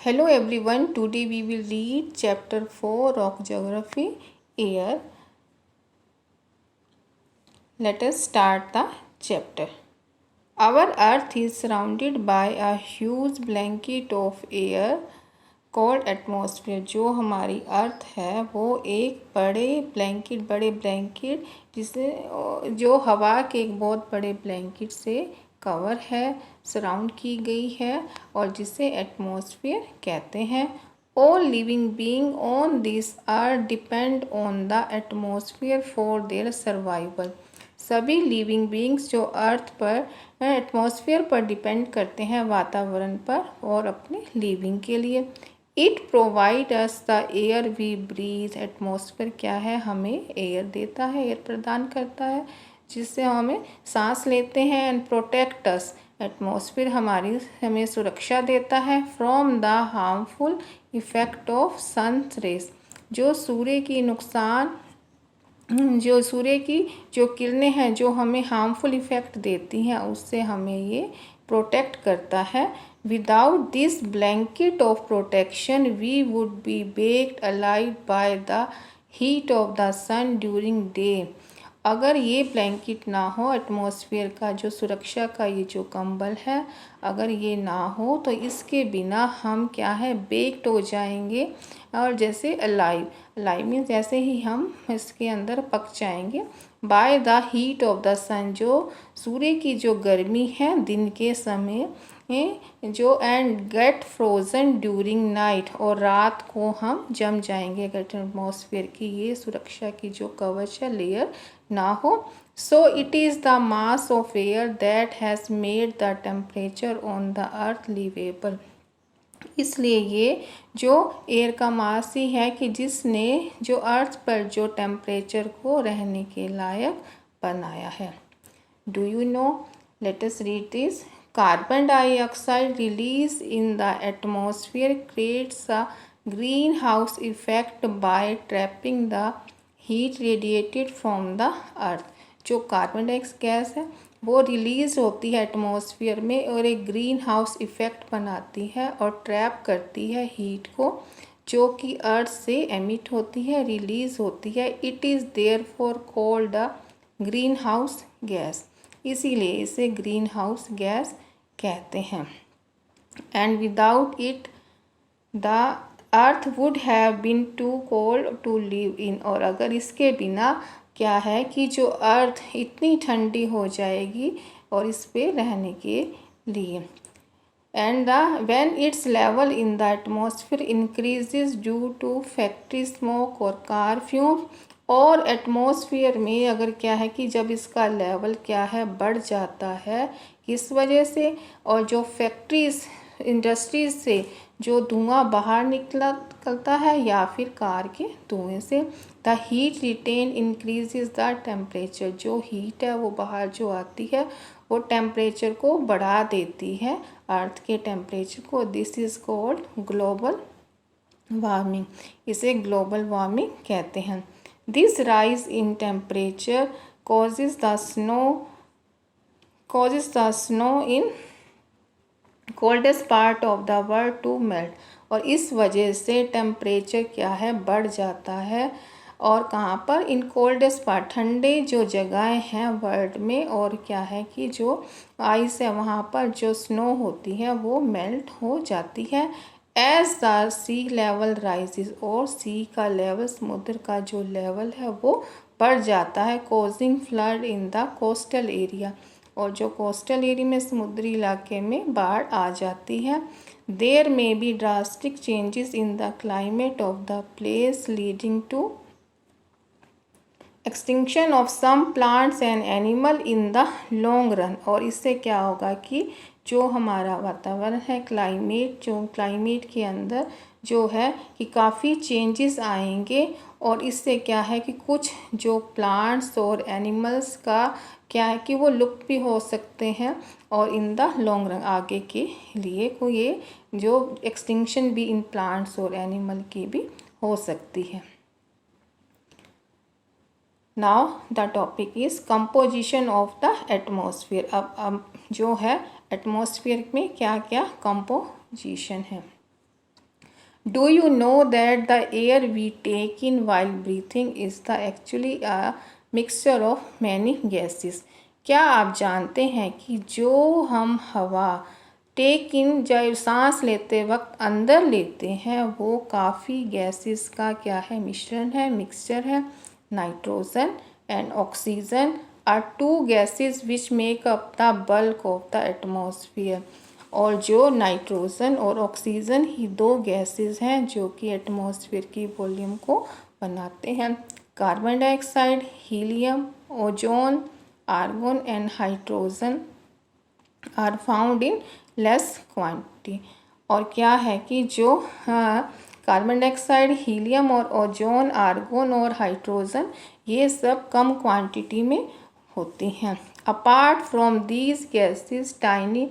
Hello everyone, today we will read chapter 4 of Geography, Air. Let us start the chapter. Our earth is surrounded by a huge blanket of air called atmosphere. जो हमारी अर्थ है वो एक बड़े blanket जिसे जो हवा के एक बहुत बड़े ब्लैंकेट से कवर है, सराउंड की गई है और जिसे एटमॉस्फेयर कहते हैं. All living beings on this earth depend on the atmosphere for their survival. सभी लिविंग बींग्स जो अर्थ पर एटमॉस्फेयर पर डिपेंड करते हैं, वातावरण पर, और अपने लिविंग के लिए. It provide us the air we breathe. Atmosphere क्या है? हमें एयर देता है, एयर प्रदान करता है जिससे हमें सांस लेते हैं. And protect us. एटमॉस्फेयर हमें सुरक्षा देता है from the harmful effect of sun rays. जो सूर्य की जो किरणें हैं जो हमें हार्मफुल इफ़ेक्ट देती हैं उससे हमें ये प्रोटेक्ट करता है. Without this blanket of protection we would be baked alive by the heat of the sun during day. अगर ये ब्लैंकेट ना हो, एटमॉस्फेयर का जो सुरक्षा का ये जो कंबल है, अगर ये ना हो तो इसके बिना हम क्या है, बेक्ड हो जाएंगे. और जैसे अलाइव मीन्स जैसे ही हम इसके अंदर पक जाएंगे. By the heat of the sun. जो सूर्य की जो गर्मी है दिन के समय जो and get frozen during night. और रात को हम जम जाएंगे अगर एटमॉस्फेयर की ये सुरक्षा की जो कवच है, लेयर ना हो. So it is the mass of air that has made the temperature on the earth liveable. इसलिए ये जो एयर का मास ही है कि जिसने जो अर्थ पर जो टेम्परेचर को रहने के लायक बनाया है. Do you know? Let us read this. Carbon dioxide release in the atmosphere creates a greenhouse effect by trapping the heat radiated from the earth. जो कार्बन डाइऑक्साइड गैस है वो रिलीज़ होती है एटमॉस्फेयर में और एक ग्रीन हाउस इफ़ेक्ट बनाती है और ट्रैप करती है हीट को जो कि अर्थ से एमिट होती है, रिलीज़ होती है. It is therefore called a greenhouse gas. इसीलिए इसे ग्रीन हाउस गैस कहते हैं. And without it the earth would have been too cold to live in. और अगर इसके बिना क्या है कि जो अर्थ इतनी ठंडी हो जाएगी और इस पे रहने के लिए. And when its level in the atmosphere increases due to factory smoke और कार फ्यूम. और एटमॉस्फेयर में अगर क्या है कि जब इसका लेवल क्या है बढ़ जाता है, किस वजह से? और जो फैक्ट्रीज इंडस्ट्रीज से जो धुआं बाहर निकलता है या फिर कार के धुएं से. The heat retain increases the temperature. जो हीट है वो बाहर जो आती है वो टेम्परेचर को बढ़ा देती है, अर्थ के टेम्परेचर को. This is called global warming. इसे ग्लोबल वार्मिंग कहते हैं. This rise in temperature causes the snow in coldest part of the world to melt. और इस वजह से टेम्परेचर क्या है बढ़ जाता है. और कहाँ पर? इन कोल्डेस्ट पार्ट, ठंडे जो जगहें हैं वर्ल्ड में. और क्या है कि जो आइस है वहाँ पर जो स्नो होती है वो मेल्ट हो जाती है. As the sea level rises. और सी का लेवल, समुद्र का जो लेवल है वो बढ़ जाता है. Causing flood in the coastal area. और जो कोस्टल एरिया में समुद्री इलाके में बाढ़ आ जाती है. There may be drastic changes in the climate of the place leading to extinction of some plants and animal in the long run. और इससे क्या होगा कि जो हमारा वातावरण है, क्लाइमेट के अंदर जो है कि काफ़ी चेंजेस आएंगे. और इससे क्या है कि कुछ जो प्लांट्स और एनिमल्स का क्या है कि वो लुप्त भी हो सकते हैं. और इन द लॉन्ग रन आगे के लिए को ये जो एक्सटिंक्शन भी इन प्लांट्स और एनिमल की भी हो सकती है. Now the topic is composition of the atmosphere. अब जो है एटमॉस्फेयर में क्या क्या कंपोजिशन है. Do you know that the air we take in while breathing is the actually a mixture of many gases? क्या आप जानते हैं कि जो हम हवा टेक इन जब सांस लेते वक्त अंदर लेते हैं वो काफ़ी गैसेस का क्या है, मिश्रण है, मिक्सचर है। Nitrogen and oxygen are two gases which make up the bulk of the atmosphere. और जो नाइट्रोजन और ऑक्सीजन ही दो गैसेस हैं जो कि एटमॉस्फेयर की वॉल्यूम को बनाते हैं। Carbon dioxide, helium, ozone, argon and hydrogen are found in less quantity. और क्या है कि जो कार्बन डाइऑक्साइड, हीलियम और ओजोन, आर्गन और हाइड्रोजन ये सब कम क्वांटिटी में होती हैं। Apart from these gases tiny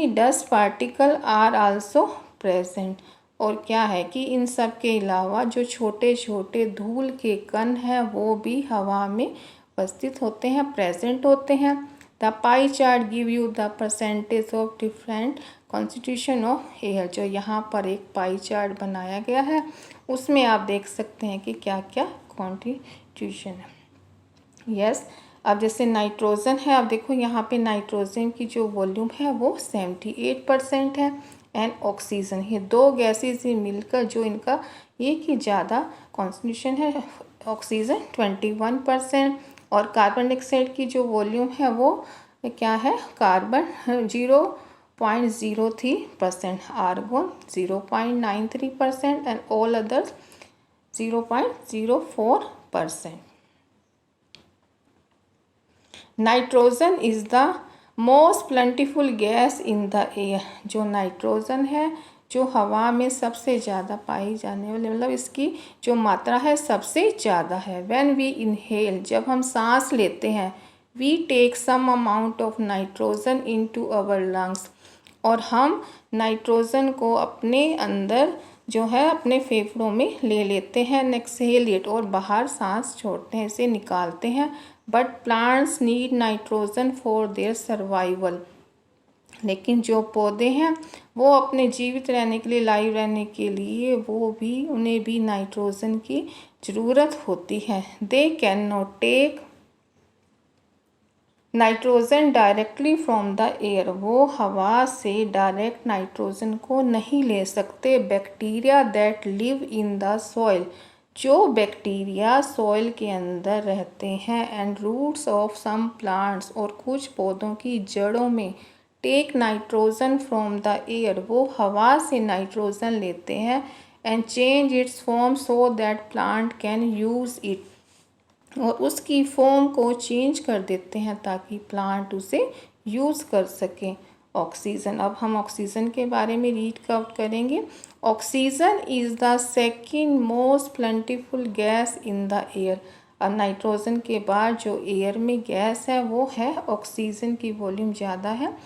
dust particle are also present. और क्या है कि इन सब के अलावा जो छोटे छोटे धूल के कण हैं वो भी हवा में उपस्थित होते हैं, प्रेजेंट होते हैं। The pie chart give you the percentage of different constitution of air. जो यहाँ पर एक पाई चार्ट बनाया गया है उसमें आप देख सकते हैं कि क्या क्या कॉन्स्टिट्यूशन है। यस, अब जैसे नाइट्रोजन है, अब देखो यहाँ पे नाइट्रोजन की जो वॉल्यूम है वो 78% है। एंड ऑक्सीजन, ये दो गैसेस ही मिलकर जो इनका एक ही ज़्यादा कॉन्स्टिट्यूशन है। ऑक्सीजन 21% और कार्बन डाइऑक्साइड की जो वॉल्यूम है वो क्या है, carbon 0.03%, argon 0.93% and all others 0.04%। Nitrogen is the most plentiful gas in the air. जो नाइट्रोजन है जो हवा में सबसे ज़्यादा पाई जाने वाली, मतलब इसकी जो मात्रा है सबसे ज़्यादा है। व्हेन वी इनहेल, जब हम सांस लेते हैं, we take some amount of nitrogen into our lungs, और हम नाइट्रोजन को अपने अंदर जो है अपने फेफड़ों में ले लेते हैं, एक्सहेल, और बाहर सांस छोड़ते हैं, इसे निकालते हैं। But plants need nitrogen for their survival. लेकिन जो पौधे हैं वो अपने जीवित रहने के लिए, लाइव रहने के लिए, वो भी उन्हें भी नाइट्रोजन की ज़रूरत होती है। They can not take nitrogen directly from the air. वो हवा से डायरेक्ट नाइट्रोजन को नहीं ले सकते। Bacteria that live in the soil, जो बैक्टीरिया सॉइल के अंदर रहते हैं, and roots of some plants, और कुछ पौधों की जड़ों में, take nitrogen from the air, वो हवा से नाइट्रोजन लेते हैं, and change its form so that plant can use it, और उसकी फॉर्म को चेंज कर देते हैं ताकि प्लांट उसे यूज़ कर सकें। ऑक्सीजन, अब हम ऑक्सीजन के बारे में रीड आउट करेंगे। Oxygen is the second most plentiful gas in the air. और नाइट्रोजन के बाद जो एयर में गैस है वो है ऑक्सीजन की वॉल्यूम ज़्यादा है।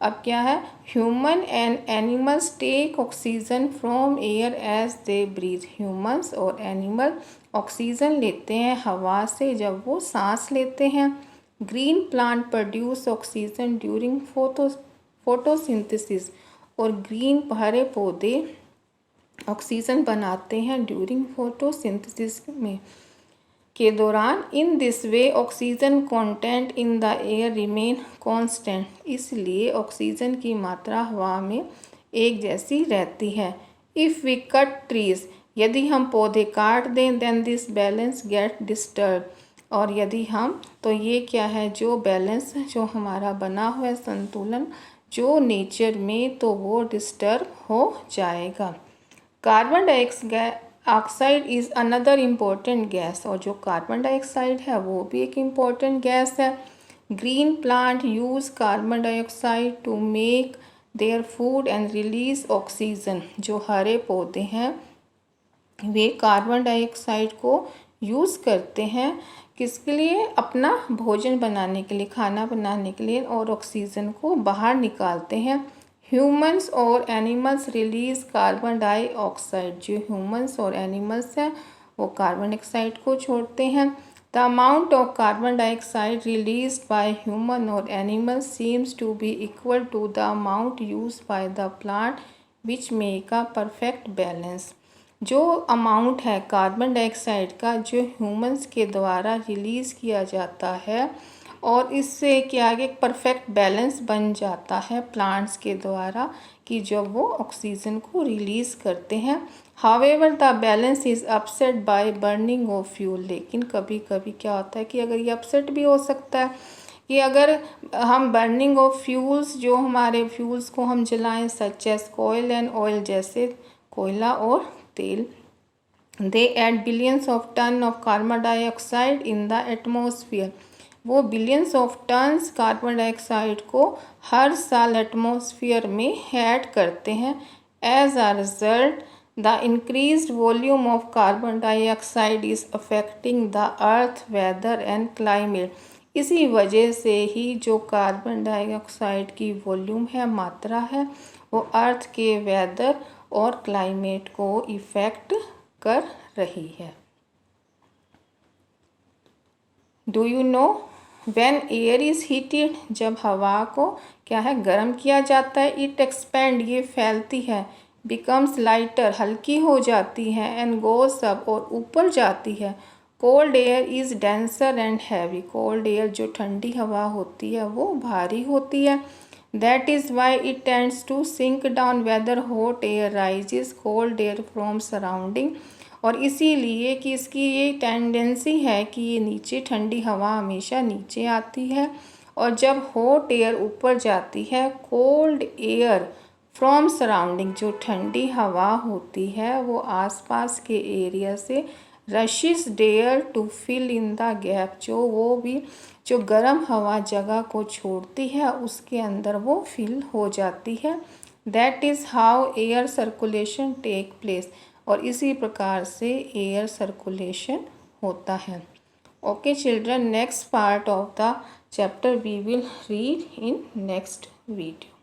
अब क्या है, human and animals take oxygen from air as they breathe. Humans और एनिमल ऑक्सीजन लेते हैं हवा से जब वो सांस लेते हैं। Green plant produce oxygen during photosynthesis, और ग्रीन हरे पौधे ऑक्सीजन बनाते हैं ड्यूरिंग फोटोसिंथेसिस में के दौरान। In this way oxygen content in the air remain constant. इसलिए ऑक्सीजन की मात्रा हवा में एक जैसी रहती है। इफ़ वी कट ट्रीज, यदि हम पौधे काट दें, then this balance get disturb, और यदि हम, तो ये क्या है, जो बैलेंस जो हमारा बना हुआ है, संतुलन जो नेचर में, तो वो डिस्टर्ब हो जाएगा। Carbon dioxide is another important gas, और जो कार्बन डाइऑक्साइड है वो भी एक इम्पोर्टेंट गैस है। Green plant use carbon dioxide to make their food and release oxygen. जो हरे पौधे हैं वे कार्बन डाइऑक्साइड को यूज़ करते हैं किसके लिए, अपना भोजन बनाने के लिए, खाना बनाने के लिए, और ऑक्सीजन को बाहर निकालते हैं। ह्यूमंस और एनिमल्स रिलीज कार्बन डाइऑक्साइड। जो ह्यूमंस और एनिमल्स हैं वो कार्बन डाइऑक्साइड को छोड़ते हैं। The amount of carbon dioxide release by human और animal seems to be equal to the amount use by the plant which make a perfect balance. जो amount है कार्बन डाइऑक्साइड का जो ह्यूमंस के द्वारा रिलीज़ किया जाता है और इससे क्या एक परफेक्ट बैलेंस बन जाता है प्लांट्स के द्वारा कि जब वो ऑक्सीजन को रिलीज़ करते हैं। However the balance is upset by burning of fuel. लेकिन कभी कभी क्या होता है कि अगर ये अपसेट भी हो सकता है कि अगर हम बर्निंग ऑफ फ्यूल्स जो हमारे फ्यूल्स को हम जलाएं such as coal and oil जैसे कोयला और तेल, they add billions of ton of carbon dioxide in the atmosphere. वो billions of tons carbon dioxide को हर साल एटमॉस्फेयर में ऐड करते हैं। As a result the increased volume of carbon dioxide is affecting the earth weather and climate. इसी वजह से ही जो कार्बन डाइऑक्साइड की वॉल्यूम है, मात्रा है, वो अर्थ के वेदर और क्लाइमेट को इफ़ेक्ट कर रही है। Do you know when air is heated, जब हवा को क्या है गर्म किया जाता है, इट एक्सपेंड ये फैलती है, बिकम्स लाइटर हल्की हो जाती है, एंड गोज अप और ऊपर जाती है। Cold air is denser and heavy, cold air जो ठंडी हवा होती है वो भारी होती है। That is why it tends to sink down whether hot air rises cold air from surrounding. और इसीलिए कि इसकी ये टेंडेंसी है कि ये नीचे ठंडी हवा हमेशा नीचे आती है और जब हॉट एयर ऊपर जाती है, कोल्ड एयर फ्रॉम सराउंडिंग जो ठंडी हवा होती है वो आसपास के एरिया से rushes there to fill in the gap, जो गर्म हवा जगह को छोड़ती है उसके अंदर वो फिल हो जाती है। That is how air circulation take place. और इसी प्रकार से एयर सर्कुलेशन होता है। Okay children, next part of the chapter we will read in next video.